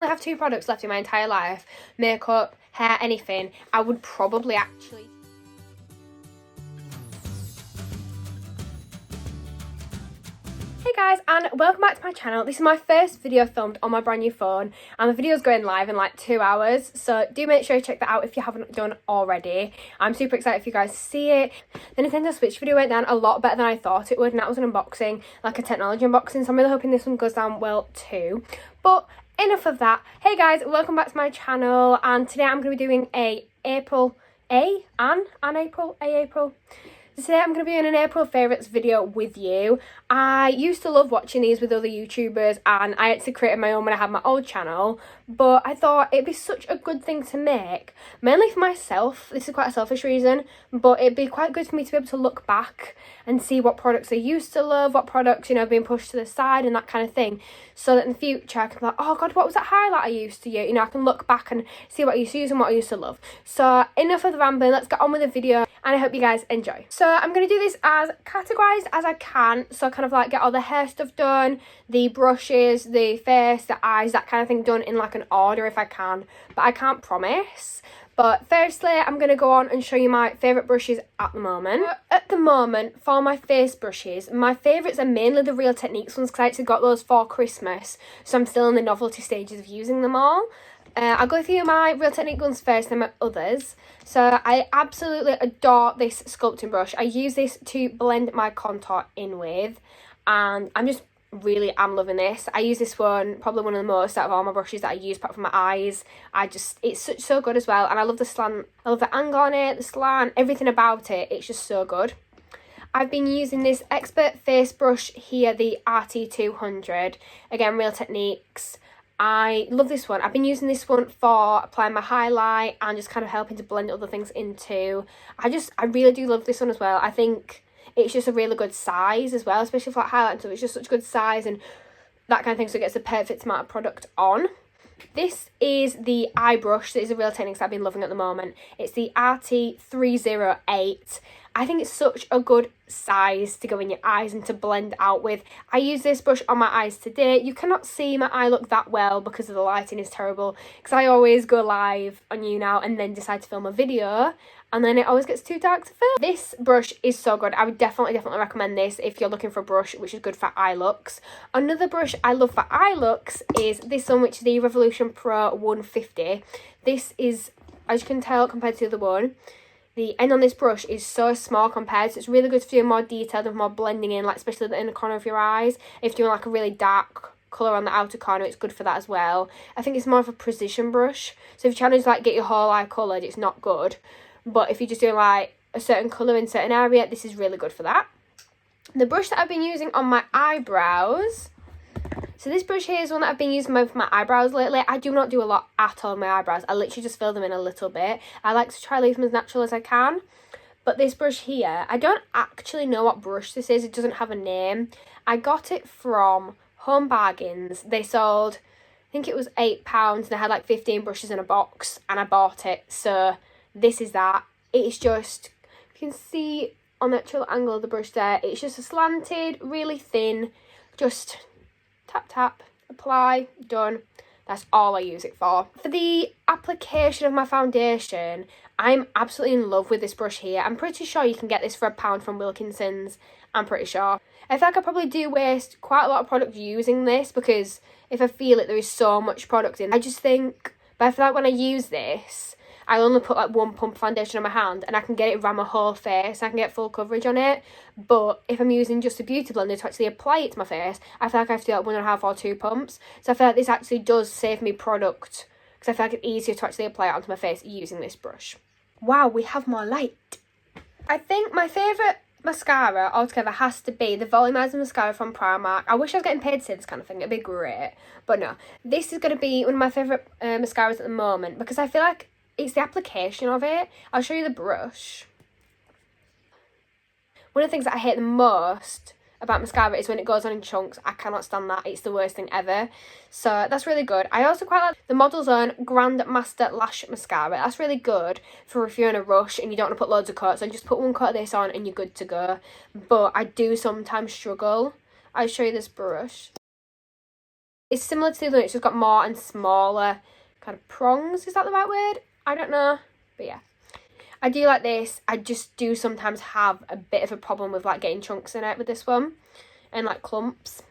I have 2 products left in my entire life, makeup, hair, anything, I would probably actually... Hey guys, and welcome back to my channel. This is my first video filmed on my brand new phone, and the video's going live in like 2 hours, so do make sure you check that out if you haven't done already. I'm super excited for you guys to see it. The Nintendo Switch video went down a lot better than I thought it would, and that was an unboxing, like a technology unboxing, so I'm really hoping this one goes down well too. But enough of that. Hey guys, welcome back to my channel, and today I'm going to be doing April. Today I'm going to be doing an April favourites video with you. I used to love watching these with other YouTubers, and I actually created my own when I had my old channel, but I thought it'd be such a good thing to make, mainly for myself. This is quite a selfish reason, but it'd be quite good for me to be able to look back and see what products I used to love, what products, you know, being pushed to the side and that kind of thing, so that in the future I can be like, oh god, what was that highlight I used to use? You know, I can look back and see what I used to use and what I used to love. So enough of the rambling, let's get on with the video, and I hope you guys enjoy. So I'm going to do this as categorised as I can, so kind of like get all the hair stuff done, the brushes, the face, the eyes, that kind of thing done in like an order if I can, but I can't promise. But firstly, I'm going to go on and show you my favourite brushes at the moment. At the moment, for my face brushes, my favourites are mainly the Real Techniques ones, because I actually got those for Christmas, so I'm still in the novelty stages of using them all. I'll go through my Real Technique ones first, then my others. So I absolutely adore this sculpting brush. I use this to blend my contour in with, and I'm loving this. I use this one, probably one of the most out of all my brushes that I use, apart from my eyes. It's so good as well, and I love the slant, I love the angle on it, the slant, everything about it. It's just so good. I've been using this Expert face brush here, the RT200, again, Real Techniques. I love this one. I've been using this one for applying my highlight and just kind of helping to blend other things into. I really do love this one as well. I think it's just a really good size as well, especially for like highlight and stuff. It's just such a good size and that kind of thing, so it gets the perfect amount of product on. This is the eye brush. That is a Real Techniques I've been loving at the moment. It's the RT308. I think it's such a good size to go in your eyes and to blend out with. I use this brush on my eyes today. You cannot see my eye look that well because of the lighting is terrible, because I always go live on you now and then decide to film a video, and then it always gets too dark to film. This brush is so good. I would definitely recommend this if you're looking for a brush which is good for eye looks. Another brush I love for eye looks is this one, which is the Revolution Pro 150. This is, as you can tell, compared to the other one, the end on this brush is so small compared, so it's really good for doing more detailed and more blending in, like especially in the corner of your eyes. If you're doing like a really dark colour on the outer corner, it's good for that as well. I think it's more of a precision brush, so if you're trying to like get your whole eye coloured, it's not good. But if you're just doing like a certain colour in a certain area, this is really good for that. The brush that I've been using on my eyebrows, so this brush here is one that I've been using for my eyebrows lately. I do not do a lot at all on my eyebrows. I literally just fill them in a little bit. I like to try to leave them as natural as I can. But this brush here, I don't actually know what brush this is. It doesn't have a name. I got it from Home Bargains. They sold, I think it was £8, and they had like 15 brushes in a box, and I bought it. So this is that. It's just, you can see on the actual angle of the brush there, it's just a slanted, really thin, just tap tap, apply, done. That's all I use it for. For the application of my foundation, I'm absolutely in love with this brush here. I'm pretty sure you can get this for £1 from Wilkinson's. I'm pretty sure. I feel like I probably do waste quite a lot of product using this, because if I feel it, there is so much product in. I just think, but I feel like when I use this, I only put like one pump of foundation on my hand and I can get it around my whole face. I can get full coverage on it. But if I'm using just a beauty blender to actually apply it to my face, I feel like I have to do like 1.5 or 2 pumps. So I feel like this actually does save me product, because I feel like it's easier to actually apply it onto my face using this brush. Wow, we have more light. I think my favourite mascara altogether has to be the Volumizer mascara from Primark. I wish I was getting paid to say this kind of thing. It'd be great. But no, this is going to be one of my favourite mascaras at the moment, because I feel like it's the application of it. I'll show you the brush. One of the things that I hate the most about mascara is when it goes on in chunks. I cannot stand that. It's the worst thing ever. So that's really good. I also quite like the Model's Own Grand Master Lash Mascara. That's really good for if you're in a rush and you don't want to put loads of coats on. Just put one coat of this on and you're good to go. But I do sometimes struggle. I'll show you this brush. It's similar to the other one, it's just got more and smaller kind of prongs. Is that the right word? I don't know. But yeah. I do like this. I just do sometimes have a bit of a problem with like getting chunks in it with this one. And like clumps.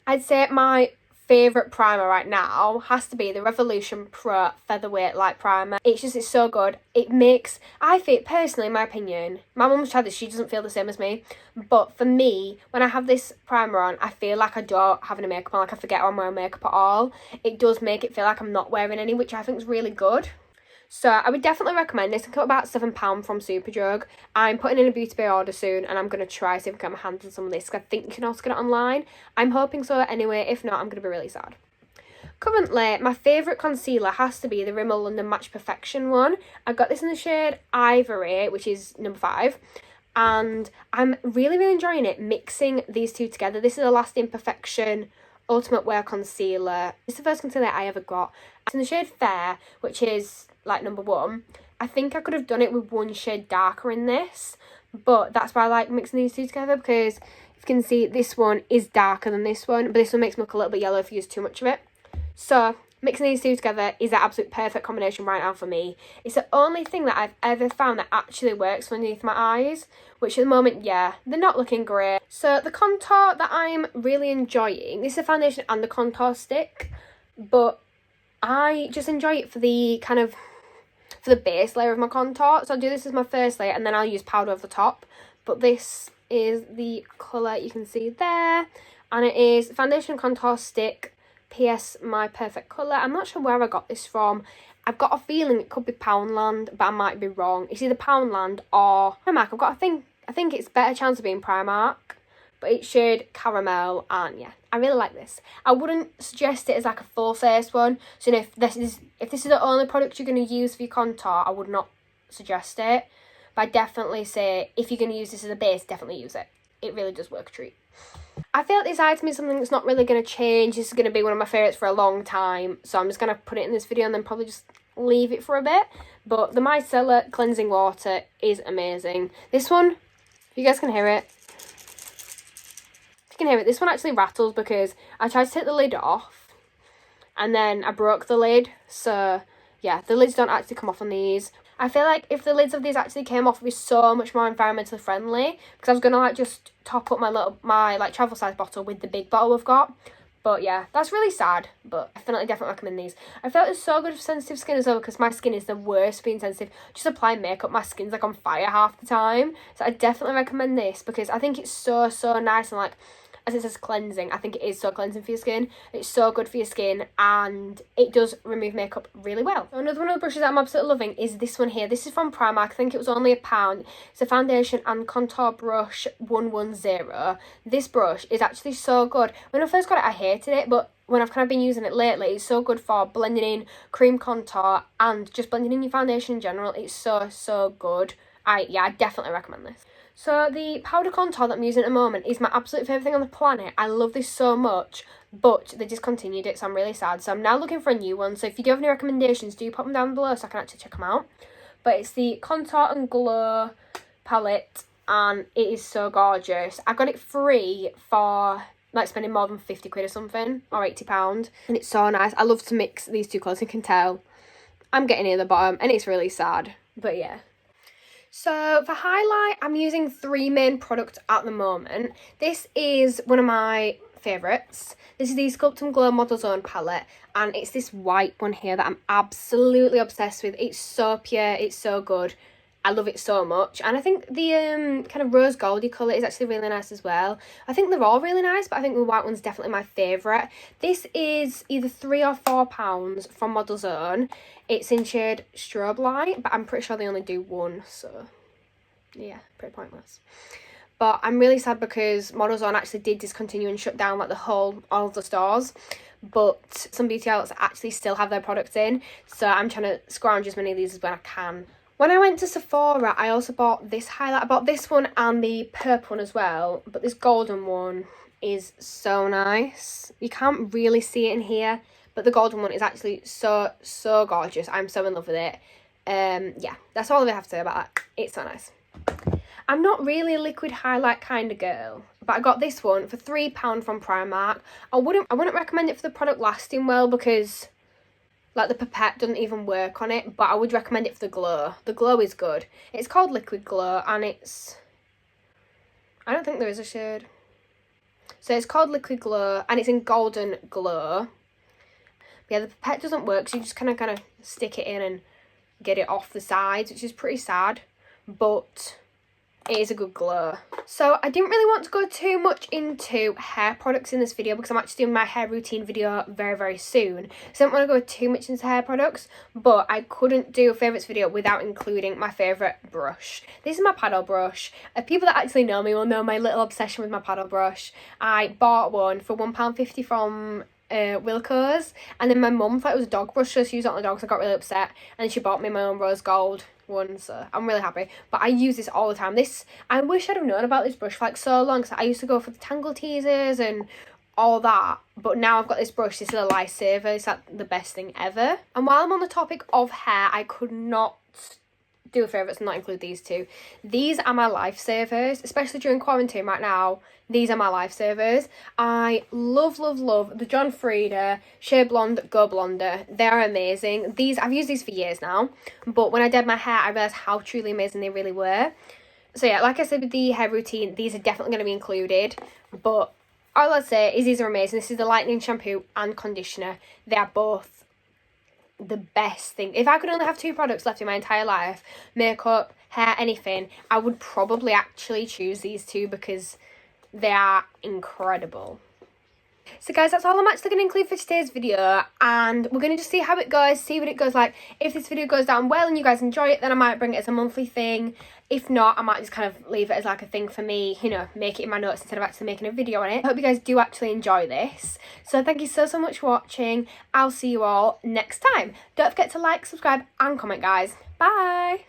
I'd say my favourite primer right now has to be the Revolution Pro Featherweight Light Primer. It's so good. It makes, I think, personally, in my opinion, my mum's tried this, she doesn't feel the same as me, but for me, when I have this primer on, I feel like I don't have any makeup on, like I forget I'm wearing makeup at all. It does make it feel like I'm not wearing any, which I think is really good. So I would definitely recommend this. It cost about £7 from Superdrug. I'm putting in a Beauty Bay order soon and I'm going to try see if I can get my hands on some of this because I think you can also get it online. I'm hoping so anyway. If not, I'm going to be really sad. Currently, my favourite concealer has to be the Rimmel London Match Perfection one. I got this in the shade Ivory, which is number 5. And I'm really, really enjoying it, mixing these two together. This is a Lasting Perfection Ultimate Wear Concealer. It's the first concealer I ever got. It's in the shade Fair, which is like number 1. I think I could have done it with one shade darker in this, but that's why I like mixing these two together, because you can see this one is darker than this one, but this one makes me look a little bit yellow if you use too much of it. So mixing these two together is the absolute perfect combination right now for me. It's the only thing that I've ever found that actually works for underneath my eyes, which at the moment, yeah, they're not looking great. So the contour that I'm really enjoying, this is a foundation and the contour stick, but I just enjoy it for the kind of, for the base layer of my contour. So I'll do this as my first layer and then I'll use powder over the top. But this is the colour you can see there. And it is Foundation Contour Stick PS My Perfect Colour. I'm not sure where I got this from. I've got a feeling it could be Poundland, but I might be wrong. It's either Poundland or Primark. I think it's better chance of being Primark. But it's shade Caramel, and yeah, I really like this. I wouldn't suggest it as like a full face one. So if this is the only product you're going to use for your contour, I would not suggest it. But I definitely say if you're going to use this as a base, definitely use it. It really does work a treat. I feel like this item is something that's not really going to change. This is going to be one of my favourites for a long time. So I'm just going to put it in this video and then probably just leave it for a bit. But the Micellar Cleansing Water is amazing. This one, you guys can hear it. You can hear it. This one actually rattles because I tried to take the lid off and then I broke the lid. So yeah, the lids don't actually come off on these. I feel like if the lids of these actually came off, it would be so much more environmentally friendly, because I was gonna like just top up my like travel size bottle with the big bottle I've got. But yeah, that's really sad, but definitely recommend these. I felt it's so good for sensitive skin as well, because my skin is the worst for being sensitive. Just applying makeup, my skin's like on fire half the time. So I definitely recommend this because I think it's so nice, and like, as it says cleansing, I think it is so cleansing for your skin. It's so good for your skin and it does remove makeup really well. So another one of the brushes that I'm absolutely loving is this one here. This is from Primark. I think it was only £1. It's a foundation and contour brush 110. This brush is actually so good. When I first got it, I hated it, but when I've kind of been using it lately, it's so good for blending in cream contour and just blending in your foundation in general. It's so good. I definitely recommend this. So the powder contour that I'm using at the moment is my absolute favourite thing on the planet. I love this so much, but they discontinued it, so I'm really sad. So I'm now looking for a new one. So if you do have any recommendations, do pop them down below so I can actually check them out. But it's the Contour and Glow palette, and it is so gorgeous. I got it free for like spending more than 50 quid or something, or £80, and it's so nice. I love to mix these two colours. You can tell I'm getting near the bottom, and it's really sad, but yeah. So for highlight, I'm using 3 main products at the moment. This is one of my favourites. This is the Sculpt and Glow Model Zone palette, and it's this white one here that I'm absolutely obsessed with. It's so pure, it's so good. I love it so much, and I think the kind of rose goldy colour is actually really nice as well. I think they're all really nice, but I think the white one's definitely my favourite. This is either £3 or £4 from Model Zone. It's in shade Strobe Light, but I'm pretty sure they only do one, so yeah, pretty pointless. But I'm really sad because Model Zone actually did discontinue and shut down like all of the stores, but some beauty outlets actually still have their products in, so I'm trying to scrounge as many of these as when I can. When I went to Sephora, I also bought this highlight. I bought this one and the purple one as well, but this golden one is so nice. You can't really see it in here, but the golden one is actually so gorgeous. I'm so in love with it. Yeah, that's all I have to say about that. It's so nice. I'm not really a liquid highlight kind of girl, but I got this one for £3 from Primark. I wouldn't recommend it for the product lasting well because like the pipette doesn't even work on it, but I would recommend it for the glow. The glow is good. It's called Liquid Glow and it's, I don't think there is a shade. So it's called Liquid Glow and it's in Golden Glow. But yeah, the pipette doesn't work, so you just kind of stick it in and get it off the sides, which is pretty sad, but it is a good glow. So I didn't really want to go too much into hair products in this video because I'm actually doing my hair routine video very, very soon. So I don't want to go too much into hair products, but I couldn't do a favourites video without including my favourite brush. This is my paddle brush. People that actually know me will know my little obsession with my paddle brush. I bought one for £1.50 from Wilco's, and then my mum thought it was a dog brush, so she used it on the dog, so I got really upset, and she bought me my own rose gold one, so I'm really happy. But I use this all the time. I wish I'd have known about this brush for like so long, because I used to go for the tangle teasers and all that, but now I've got this brush. This is a lifesaver. It's like the best thing ever. And while I'm on the topic of hair, I could not do a favourites and not include these two. These are my lifesavers, especially during quarantine right now. These are my lifesavers. I love, love, love the John Frieda Shea Blonde Go Blonder. They're amazing. I've used these for years now, but when I did my hair, I realised how truly amazing they really were. So yeah, like I said with the hair routine, these are definitely going to be included, but all I'd say is these are amazing. This is the lightening shampoo and conditioner. They are both the best thing. If I could only have 2 products left in my entire life, makeup, hair, anything, I would probably actually choose these 2 because they are incredible. So guys, that's all I'm actually going to include for today's video, and we're going to just see how it goes, see what it goes like. If this video goes down well and you guys enjoy it, then I might bring it as a monthly thing. If not, I might just kind of leave it as like a thing for me, you know, make it in my notes instead of actually making a video on it. I hope you guys do actually enjoy this. So thank you so much for watching. I'll see you all next time. Don't forget to like, subscribe and comment, guys. Bye!